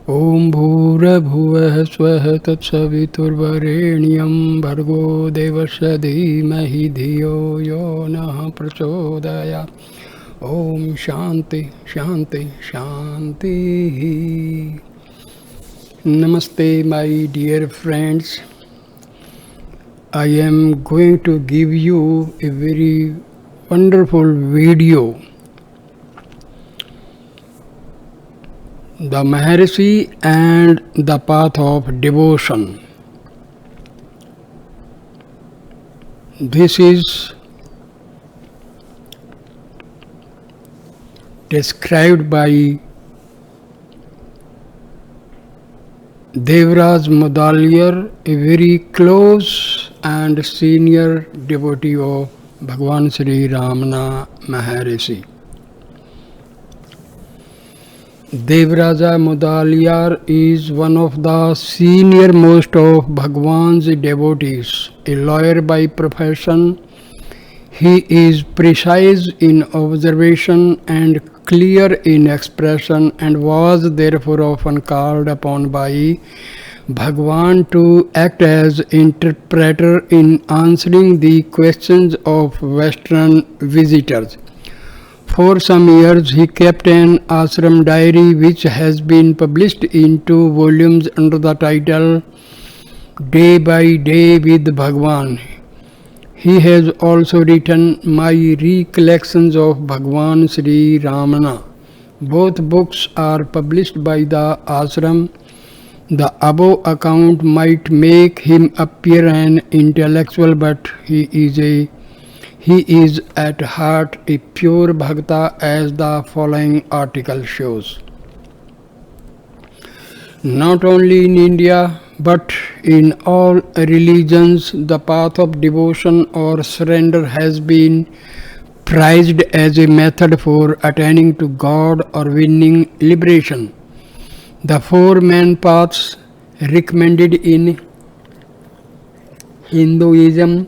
ॐ भूर्भुवः स्वः तत्सवितुर्वरेण्यं भर्गो देवस्य धीमहि धियो यो नः प्रचोदयात्। ॐ शान्ति शान्ति शान्तिः। Namaste my dear friends. I am going to give you a very wonderful video. The Maharishi and the Path of Devotion. This is described by Devraj Mudaliar, a very close and senior devotee of Bhagwan Sri Ramana Maharishi. Devraja Mudaliar is one of the senior most of Bhagwan's devotees. A lawyer by profession, he is precise in observation and clear in expression, and was therefore often called upon by Bhagwan to act as interpreter in answering the questions of Western visitors. For some years he kept an ashram diary which has been published in 2 volumes under the title Day by Day with Bhagwan. He has also written My Recollections of Bhagwan Sri Ramana. Both books are published by the ashram. The above account might make him appear an intellectual, but he is at heart a pure bhakta, as the following article shows. Not only in India, but in all religions, the path of devotion or surrender has been prized as a method for attaining to God or winning liberation. The 4 main paths recommended in Hinduism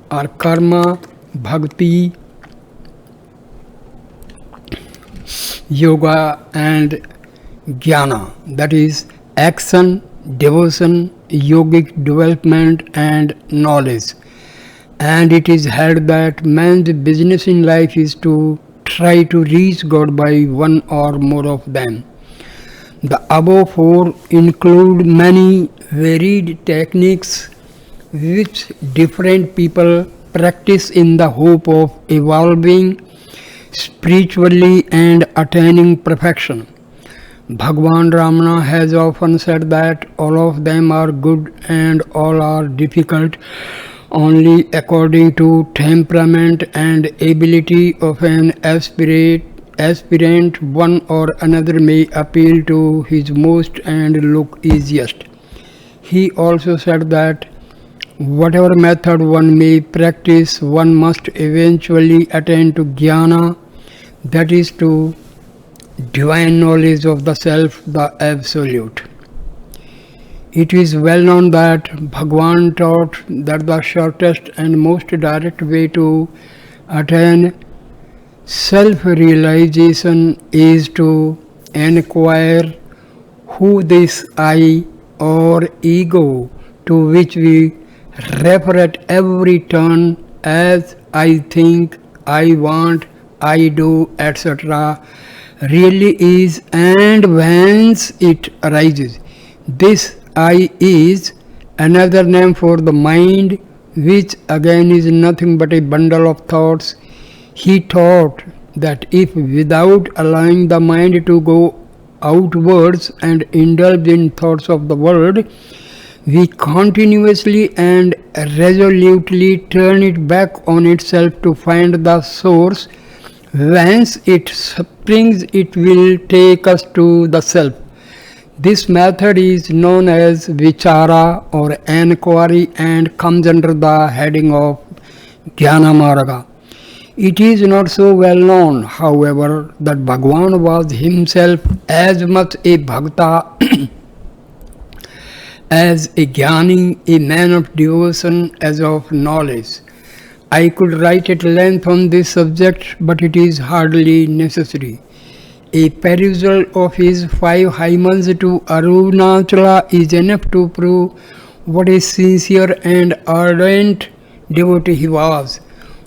are karma, bhakti, yoga and jnana, that is action, devotion, yogic development and knowledge. And it is held that man's business in life is to try to reach God by one or more of them. The above 4 include many varied techniques which different people practice in the hope of evolving spiritually and attaining perfection. Bhagwan Ramana has often said that all of them are good and all are difficult. Only according to temperament and ability of an aspirant, one or another may appeal to his most and look easiest. He also said that whatever method one may practice, one must eventually attain to jnana, that is to divine knowledge of the self, the absolute. It is well known that Bhagwan taught that the shortest and most direct way to attain self-realization is to inquire who this I or ego, to which we refer at every turn as I think, I want, I do, etc., really is, and whence it arises. This I is another name for the mind, which again is nothing but a bundle of thoughts. He taught that if without allowing the mind to go outwards and indulge in thoughts of the world, we continuously and resolutely turn it back on itself to find the source whence it springs, it will take us to the self. This method is known as vichara or enquiry and comes under the heading of Jnana Marga. It is not so well known, however, that Bhagwan was himself as much a bhakta as a jnani, a man of devotion, as of knowledge. I could write at length on this subject, but it is hardly necessary. A perusal of his 5 hymns to Arunachala is enough to prove what a sincere and ardent devotee he was.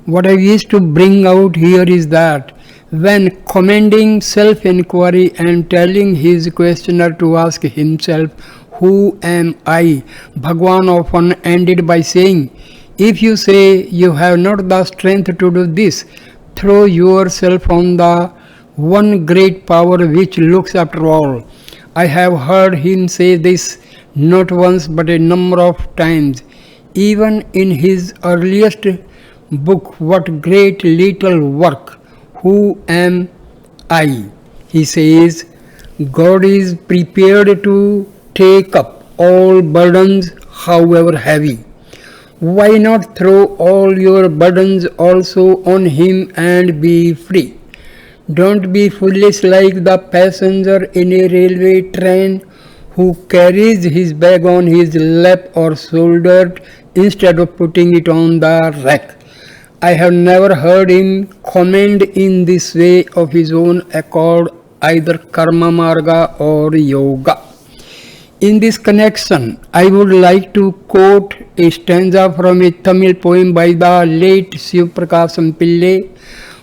What I wish to bring out here is that when commending self-inquiry and telling his questioner to ask himself, "Who am I?" Bhagwan often ended by saying, "If you say you have not the strength to do this, throw yourself on the one great power which looks after all." I have heard him say this not once but a number of times. Even in his earliest book, What Great Little Work, "Who am I?" he says, God is prepared to take up all burdens, however heavy. Why not throw all your burdens also on him and be free? Don't be foolish like the passenger in a railway train who carries his bag on his lap or shoulder instead of putting it on the rack. I have never heard him commend in this way of his own accord either karma marga or yoga. In this connection, I would like to quote a stanza from a Tamil poem by the late Shiv Prakasam Pillai,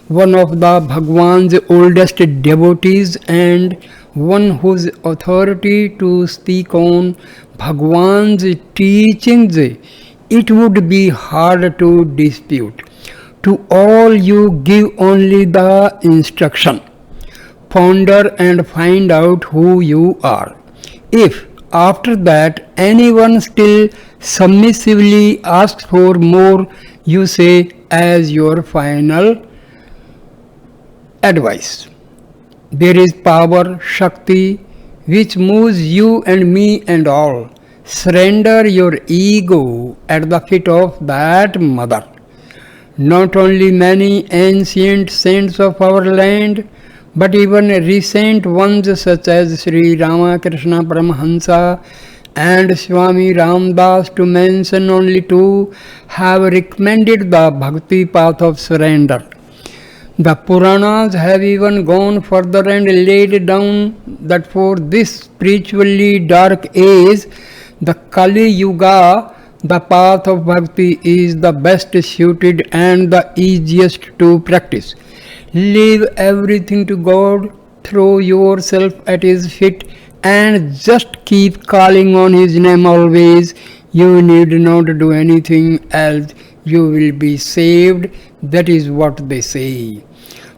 one of the Bhagwan's oldest devotees and one whose authority to speak on Bhagwan's teachings it would be hard to dispute. To all you give only the instruction. Ponder and find out who you are. If after that anyone still submissively asks for more, you say as your final advice. There is power, Shakti, which moves you and me and all. Surrender your ego at the feet of that mother. Not only many ancient saints of our land, but even recent ones such as Sri Ramakrishna Paramahansa and Swami Ramdas, to mention only two, have recommended the bhakti path of surrender. The Puranas have even gone further and laid down that for this spiritually dark age, the Kali Yuga, the path of bhakti is the best suited and the easiest to practice. Leave everything to God, throw yourself at His feet, and just keep calling on His name always. You need not do anything else. You will be saved. That is what they say.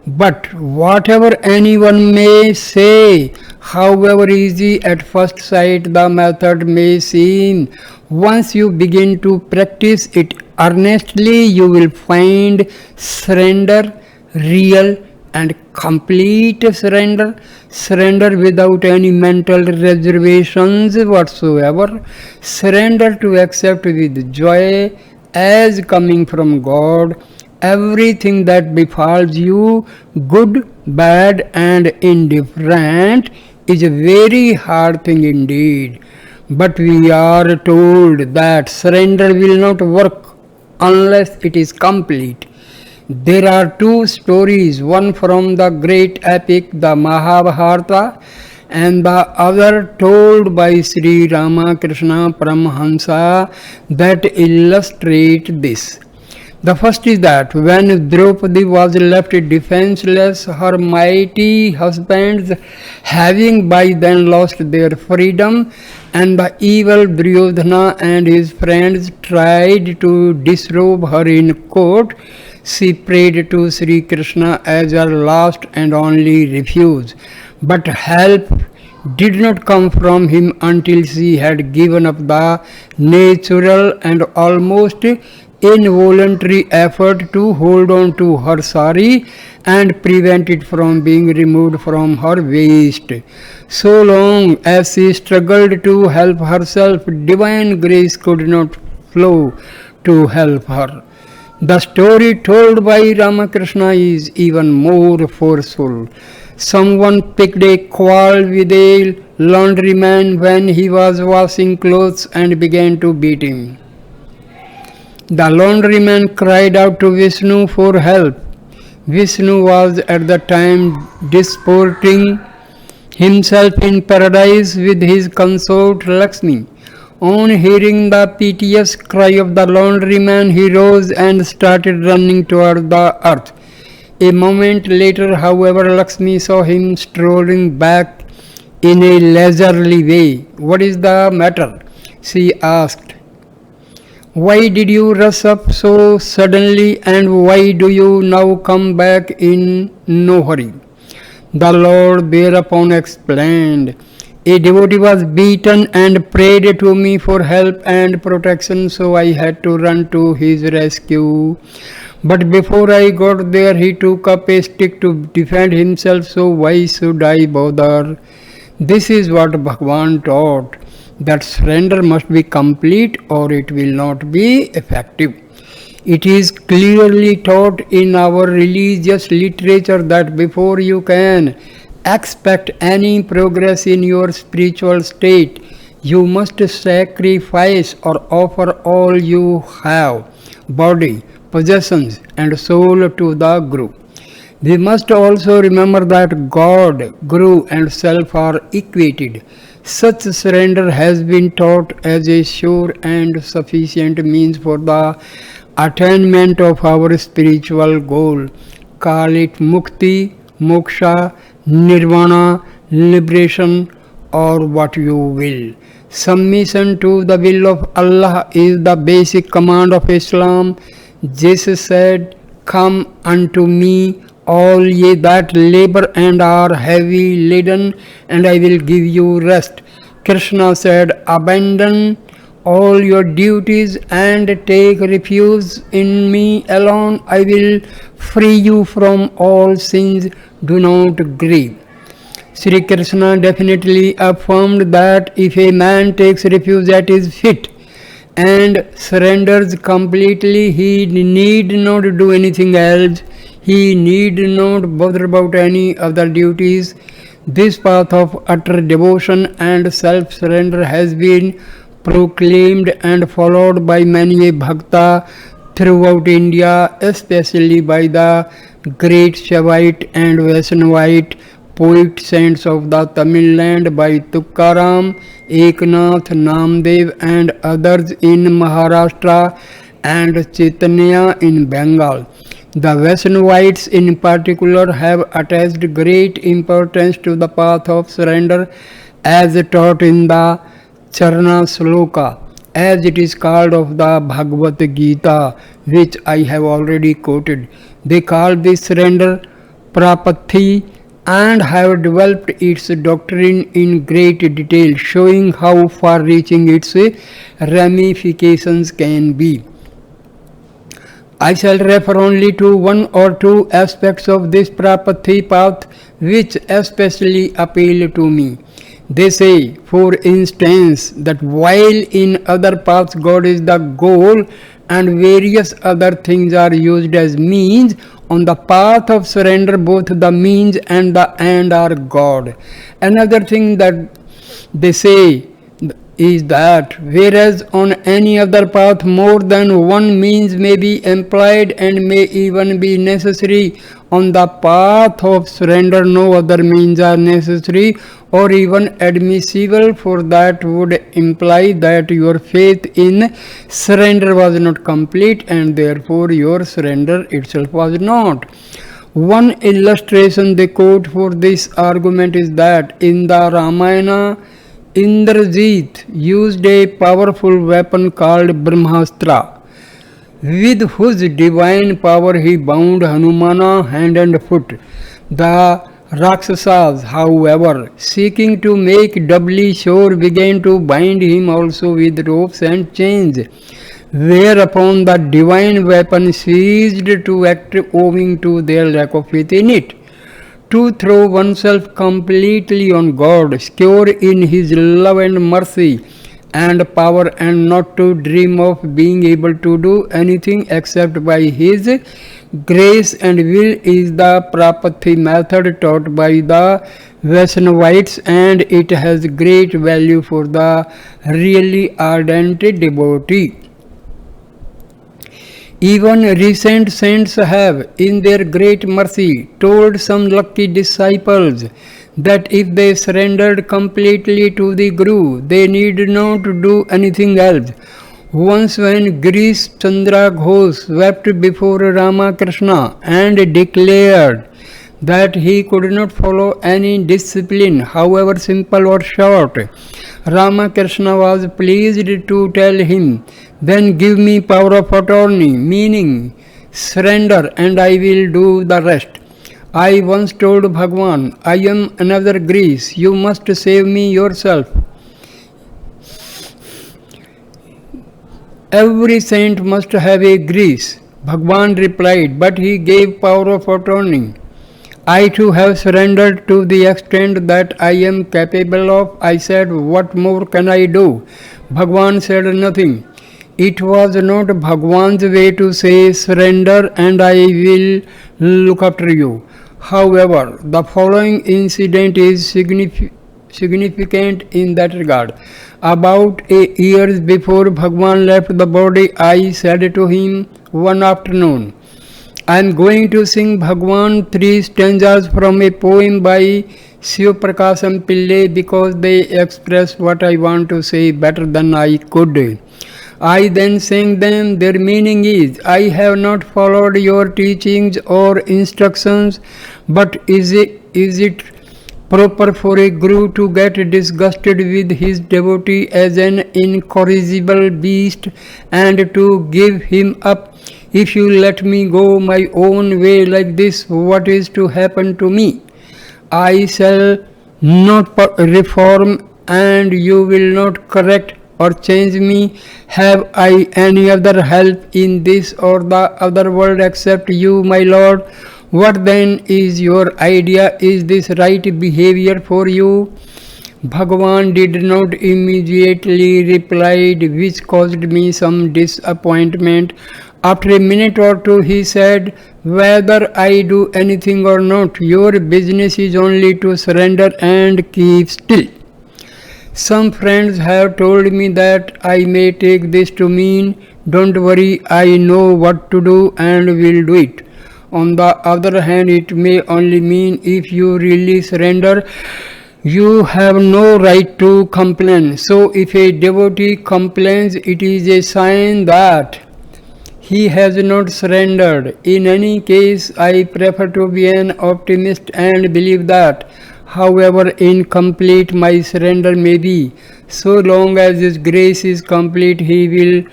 But whatever anyone may say, however easy at first sight the method may seem, once you begin to practice it earnestly, you will find surrender, real and complete surrender, surrender without any mental reservations whatsoever, surrender to accept with joy as coming from God everything that befalls you, good, bad and indifferent, is a very hard thing indeed. But we are told that surrender will not work unless it is complete. There are two stories, one from the great epic, the Mahabharata, and the other told by Sri Ramakrishna Paramahansa, that illustrate this. The first is that when Draupadi was left defenseless, her mighty husbands, having by then lost their freedom, and the evil Duryodhana and his friends tried to disrobe her in court, she prayed to Sri Krishna as her last and only refuge. But help did not come from him until she had given up the natural and almost involuntary effort to hold on to her sari and prevent it from being removed from her waist. So long as she struggled to help herself, divine grace could not flow to help her. The story told by Ramakrishna is even more forceful. Someone picked a quarrel with a laundryman when he was washing clothes and began to beat him. The laundryman cried out to Vishnu for help. Vishnu was at the time disporting himself in paradise with his consort Lakshmi. On hearing the piteous cry of the laundryman, he rose and started running toward the earth. A moment later, however, Lakshmi saw him strolling back in a leisurely way. "What is the matter?" she asked. "Why did you rush up so suddenly, and why do you now come back in no hurry?" The Lord thereupon explained, "A devotee was beaten and prayed to me for help and protection, so I had to run to his rescue. But before I got there, he took up a stick to defend himself, so why should I bother?" This is what Bhagavan taught, that surrender must be complete or it will not be effective. It is clearly taught in our religious literature that before you can expect any progress in your spiritual state, you must sacrifice or offer all you have, body, possessions, and soul to the Guru. We must also remember that God, Guru, and self are equated. Such surrender has been taught as a sure and sufficient means for the attainment of our spiritual goal. Call it mukti, moksha, nirvana, liberation, or what you will. Submission to the will of Allah is the basic command of Islam. Jesus said, "Come unto me, all ye that labor and are heavy laden, and I will give you rest." Krishna said, "Abandon all your duties and take refuge in me alone. I will free you from all sins. Do not grieve." Sri Krishna definitely affirmed that if a man takes refuge at his feet and surrenders completely, he need not do anything else. He need not bother about any other duties. This path of utter devotion and self-surrender has been proclaimed and followed by many a bhakta throughout India, especially by the great Shaivite and Vaishnavite poet saints of the Tamil land by Tukaram, Eknath, Namdev and others in Maharashtra and Chaitanya in Bengal. The Vaishnavites in particular have attached great importance to the path of surrender as taught in the Charana Sloka, as it is called of the Bhagavad Gita, which I have already quoted. They call this surrender Prapatti and have developed its doctrine in great detail, showing how far-reaching its ramifications can be. I shall refer only to one or two aspects of this Prapatti path which especially appeal to me. They say, for instance, that while in other paths God is the goal and various other things are used as means, on the path of surrender both the means and the end are God. Another thing that they say is that whereas on any other path more than one means may be employed and may even be necessary, on the path of surrender no other means are necessary or even admissible, for that would imply that your faith in surrender was not complete and therefore your surrender itself was not. One illustration they quote for this argument is that in the Ramayana, Indrajit used a powerful weapon called Brahmastra, with whose divine power he bound Hanumana hand and foot. The Rakshasas, however, seeking to make doubly sure, began to bind him also with ropes and chains, whereupon the divine weapon ceased to act owing to their lack of faith in it. To throw oneself completely on God, secure in His love and mercy and power, and not to dream of being able to do anything except by His grace and will, is the Prapatti method taught by the Vaishnavites, and it has great value for the really ardent devotee. Even recent saints have, in their great mercy, told some lucky disciples that if they surrendered completely to the Guru, they need not do anything else. Once, when Girish Chandra Ghosh wept before Ramakrishna and declared that he could not follow any discipline, however simple or short, Ramakrishna was pleased to tell him, "Then give me power of attorney," meaning surrender, "and I will do the rest." I once told Bhagwan, "I am another Greece, you must save me yourself." Every saint must have a Greece. Bhagwan replied, but he gave power of attorney. I too have surrendered to the extent that I am capable of. I said, what more can I do? Bhagwan said nothing. It was not Bhagwan's way to say surrender and I will look after you. However, the following incident is significant in that regard. About a year before Bhagwan left the body, I said to him one afternoon, I am going to sing Bhagwan 3 stanzas from a poem by Shiv Prakasam Pillai because they express what I want to say better than I could. I then sang them. Their meaning is, I have not followed your teachings or instructions, but is it proper for a guru to get disgusted with his devotee as an incorrigible beast and to give him up? If you let me go my own way like this, what is to happen to me? I shall not reform and you will not correct or change me. Have I any other help in this or the other world except you, my Lord? What then is your idea? Is this right behavior for you? Bhagavan did not immediately reply, which caused me some disappointment. After a minute or two he said, whether I do anything or not, your business is only to surrender and keep still. Some friends have told me that I may take this to mean, don't worry, I know what to do and will do it. On the other hand, it may only mean if you really surrender, you have no right to complain. So if a devotee complains, it is a sign that he has not surrendered. In any case, I prefer to be an optimist and believe that, however incomplete my surrender may be, so long as His grace is complete, He will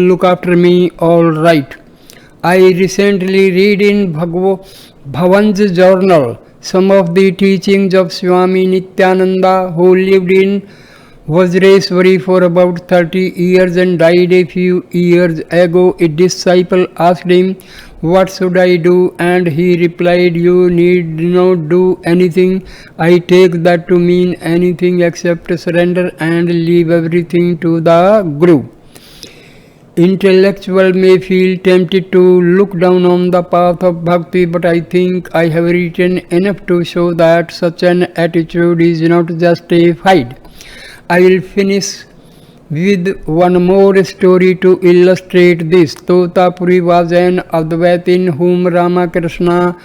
look after me all right. I recently read in Bhavan's journal some of the teachings of Swami Nityananda, who lived in Vajreswari for about 30 years and died a few years ago. A disciple asked him, what should I do? And he replied, you need not do anything. I take that to mean anything except surrender and leave everything to the Guru. Intellectual may feel tempted to look down on the path of bhakti, but I think I have written enough to show that such an attitude is not justified. I will finish with one more story to illustrate this. Totapuri was an Advaitin whom Ramakrishna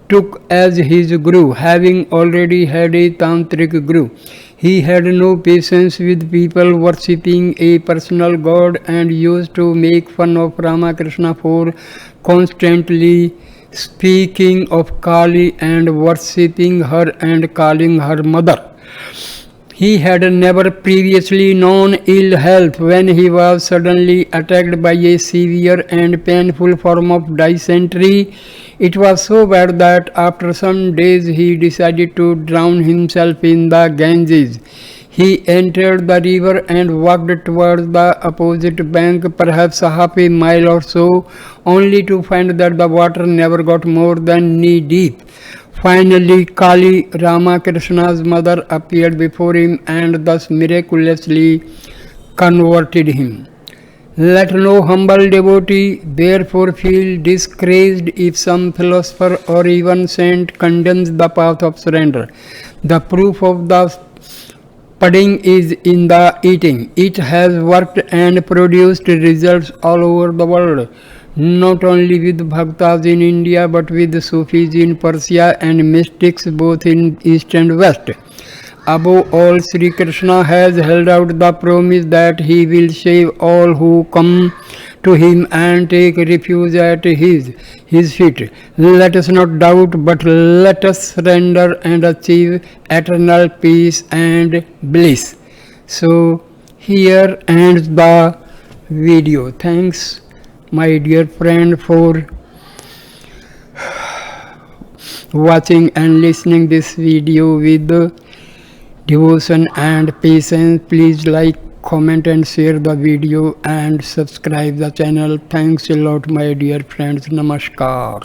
took as his guru, having already had a tantric guru. He had no patience with people worshipping a personal god and used to make fun of Ramakrishna for constantly speaking of Kali and worshipping her and calling her mother. He had never previously known ill health. When he was suddenly attacked by a severe and painful form of dysentery, it was so bad that after some days he decided to drown himself in the Ganges. He entered the river and walked towards the opposite bank, perhaps half a mile or so, only to find that the water never got more than knee deep. Finally, Kali, Ramakrishna's mother, appeared before him and thus miraculously converted him. Let no humble devotee therefore feel disgraced if some philosopher or even saint condemns the path of surrender. The proof of the pudding is in the eating. It has worked and produced results all over the world. not only with Bhaktas in India but with Sufis in Persia and mystics both in East and West. Above all, Sri Krishna has held out the promise that he will save all who come to him and take refuge at his feet. Let us not doubt, but let us surrender and achieve eternal peace and bliss. So, here ends the video. Thanks, my dear friend, for watching and listening this video with devotion and patience. Please like, comment and share the video and subscribe the channel. Thanks a lot, my dear friends. Namaskar.